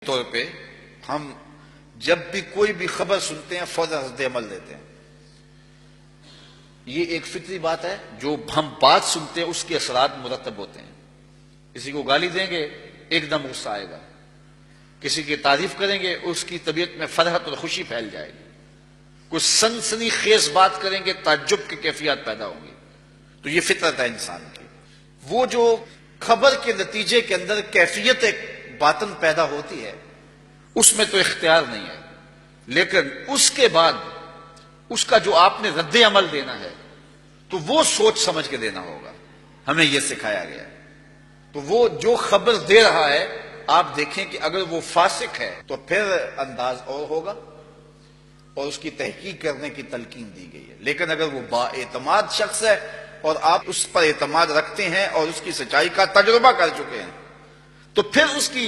طور پہ ہم جب بھی کوئی بھی خبر سنتے ہیں فوراً رد عمل دیتے ہیں. یہ ایک فطری بات ہے. جو ہم بات سنتے ہیں اس کے اثرات مرتب ہوتے ہیں. کسی کو گالی دیں گے ایک دم غصہ آئے گا، کسی کی تعریف کریں گے اس کی طبیعت میں فرحت اور خوشی پھیل جائے گی، کچھ سنسنی خیز بات کریں گے تعجب کی کیفیات پیدا ہوں گی. تو یہ فطرت ہے انسان کی. وہ جو خبر کے نتیجے کے اندر کیفیت ایک باطن پیدا ہوتی ہے اس میں تو اختیار نہیں ہے، لیکن اس کے بعد اس کا جو آپ نے رد عمل دینا ہے تو وہ سوچ سمجھ کے دینا ہوگا. ہمیں یہ سکھایا گیا ہے. تو وہ جو خبر دے رہا ہے آپ دیکھیں کہ اگر وہ فاسق ہے تو پھر انداز اور ہوگا اور اس کی تحقیق کرنے کی تلقین دی گئی ہے. لیکن اگر وہ با اعتماد شخص ہے اور آپ اس پر اعتماد رکھتے ہیں اور اس کی سچائی کا تجربہ کر چکے ہیں تو پھر اس کی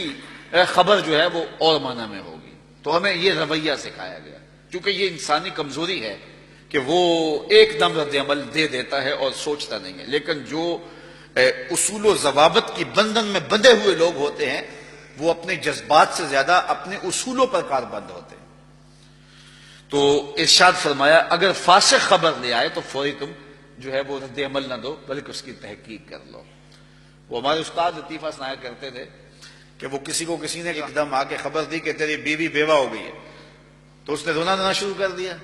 خبر جو ہے وہ اور معنی میں ہوگی. تو ہمیں یہ رویہ سکھایا گیا کیونکہ یہ انسانی کمزوری ہے کہ وہ ایک دم رد عمل دے دیتا ہے اور سوچتا نہیں ہے. لیکن جو اصول و ضوابط کی بندھن میں بندھے ہوئے لوگ ہوتے ہیں وہ اپنے جذبات سے زیادہ اپنے اصولوں پر کاربند ہوتے ہیں. تو ارشاد فرمایا اگر فاسق خبر لے آئے تو فوری تم جو ہے وہ رد عمل نہ دو بلکہ اس کی تحقیق کر لو. وہ ہمارے استاد لطیفہ سنایا کرتے تھے کہ وہ کسی نے ایک دم آ کے خبر دی کہ تیری بیوی بیوہ ہو گئی ہے تو اس نے رونا شروع کر دیا.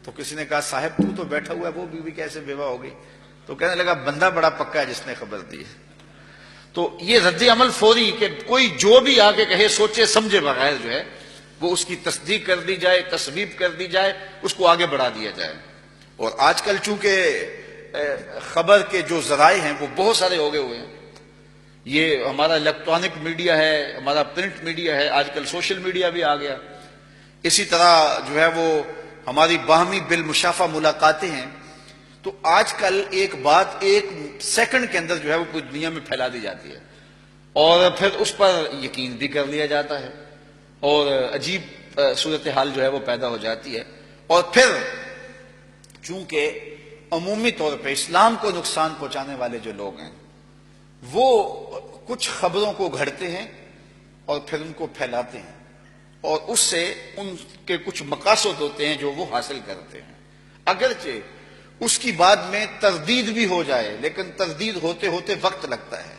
تو کسی نے کہا صاحب تو بیٹھا ہوا ہے وہ بیوی کیسے بیوہ ہو گئی؟ تو کہنے لگا بندہ بڑا پکا ہے جس نے خبر دی ہے. تو یہ رد عمل فوری کہ کوئی جو بھی آگے کہے سوچے سمجھے بغیر جو ہے وہ اس کی تصدیق کر دی جائے، تصویب کر دی جائے، اس کو آگے بڑھا دیا جائے. اور آج کل چونکہ خبر کے جو ذرائع ہیں وہ بہت سارے ہو گئے ہوئے ہیں. یہ ہمارا الیکٹرانک میڈیا ہے، ہمارا پرنٹ میڈیا ہے، آج کل سوشل میڈیا بھی آ گیا. اسی طرح جو ہے وہ ہماری باہمی بالمشافہ ملاقاتیں ہیں. تو آج کل ایک بات ایک سیکنڈ کے اندر جو ہے وہ پوری دنیا میں پھیلا دی جاتی ہے اور پھر اس پر یقین بھی کر لیا جاتا ہے اور عجیب صورتحال جو ہے وہ پیدا ہو جاتی ہے. اور پھر چونکہ عمومی طور پہ اسلام کو نقصان پہنچانے والے جو لوگ ہیں وہ کچھ خبروں کو گھڑتے ہیں اور پھر ان کو پھیلاتے ہیں اور اس سے ان کے کچھ مقاصد ہوتے ہیں جو وہ حاصل کرتے ہیں. اگرچہ اس کی بعد میں تردید بھی ہو جائے لیکن تردید ہوتے ہوتے وقت لگتا ہے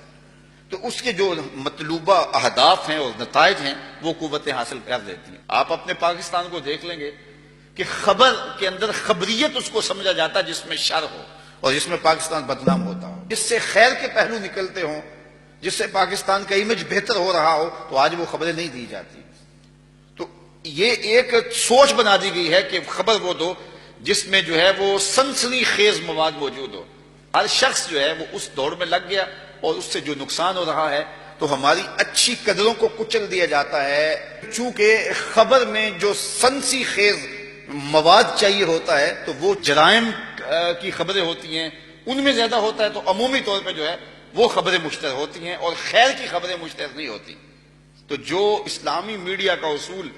تو اس کے جو مطلوبہ اہداف ہیں اور نتائج ہیں وہ قوتیں حاصل کر دیتی ہیں. آپ اپنے پاکستان کو دیکھ لیں گے کہ خبر کے اندر خبریت اس کو سمجھا جاتا جس میں شر ہو اور جس میں پاکستان بدنام ہوتا ہو، جس سے خیر کے پہلو نکلتے ہوں، جس سے پاکستان کا امیج بہتر ہو رہا ہو تو آج وہ خبریں نہیں دی جاتی. تو یہ ایک سوچ بنا دی گئی ہے کہ خبر وہ دو جس میں جو ہے وہ سنسنی خیز مواد موجود ہو. ہر شخص جو ہے وہ اس دوڑ میں لگ گیا اور اس سے جو نقصان ہو رہا ہے تو ہماری اچھی قدروں کو کچل دیا جاتا ہے. چونکہ خبر میں جو سنسی خیز مواد چاہیے ہوتا ہے تو وہ جرائم کی خبریں ہوتی ہیں ان میں زیادہ ہوتا ہے. تو عمومی طور پہ جو ہے وہ خبریں مشتہر ہوتی ہیں اور خیر کی خبریں مشتہر نہیں ہوتی. تو جو اسلامی میڈیا کا اصول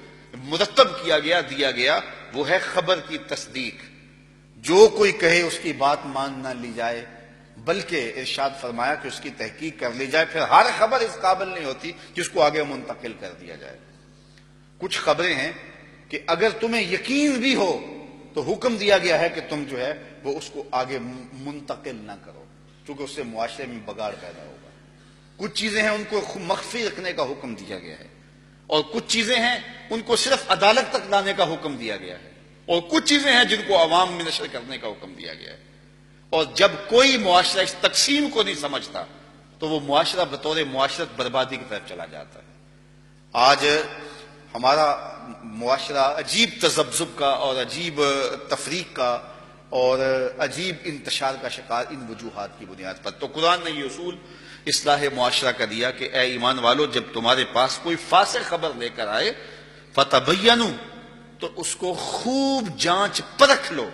مرتب کیا گیا دیا گیا وہ ہے خبر کی تصدیق. جو کوئی کہے اس کی بات مان نہ لی جائے بلکہ ارشاد فرمایا کہ اس کی تحقیق کر لی جائے. پھر ہر خبر اس قابل نہیں ہوتی جس کو آگے منتقل کر دیا جائے. کچھ خبریں ہیں کہ اگر تمہیں یقین بھی ہو تو حکم دیا گیا ہے کہ تم جو ہے وہ اس کو آگے منتقل نہ کرو کیونکہ اس سے معاشرے میں بگاڑ پیدا ہوگا. کچھ چیزیں ہیں ان کو مخفی رکھنے کا حکم دیا گیا ہے اور کچھ چیزیں ہیں ان کو صرف عدالت تک لانے کا حکم دیا گیا ہے اور کچھ چیزیں ہیں جن کو عوام میں نشر کرنے کا حکم دیا گیا ہے. اور جب کوئی معاشرہ اس تقسیم کو نہیں سمجھتا تو وہ معاشرہ بطور معاشرت بربادی کی طرف چلا جاتا ہے. آج ہمارا معاشرہ عجیب تذبذب کا اور عجیب تفریق کا اور عجیب انتشار کا شکار ان وجوہات کی بنیاد پر. تو قرآن نے یہ اصول اصلاح معاشرہ کا دیا کہ اے ایمان والو جب تمہارے پاس کوئی فاسق خبر لے کر آئے فتبینوا تو اس کو خوب جانچ پرکھ لو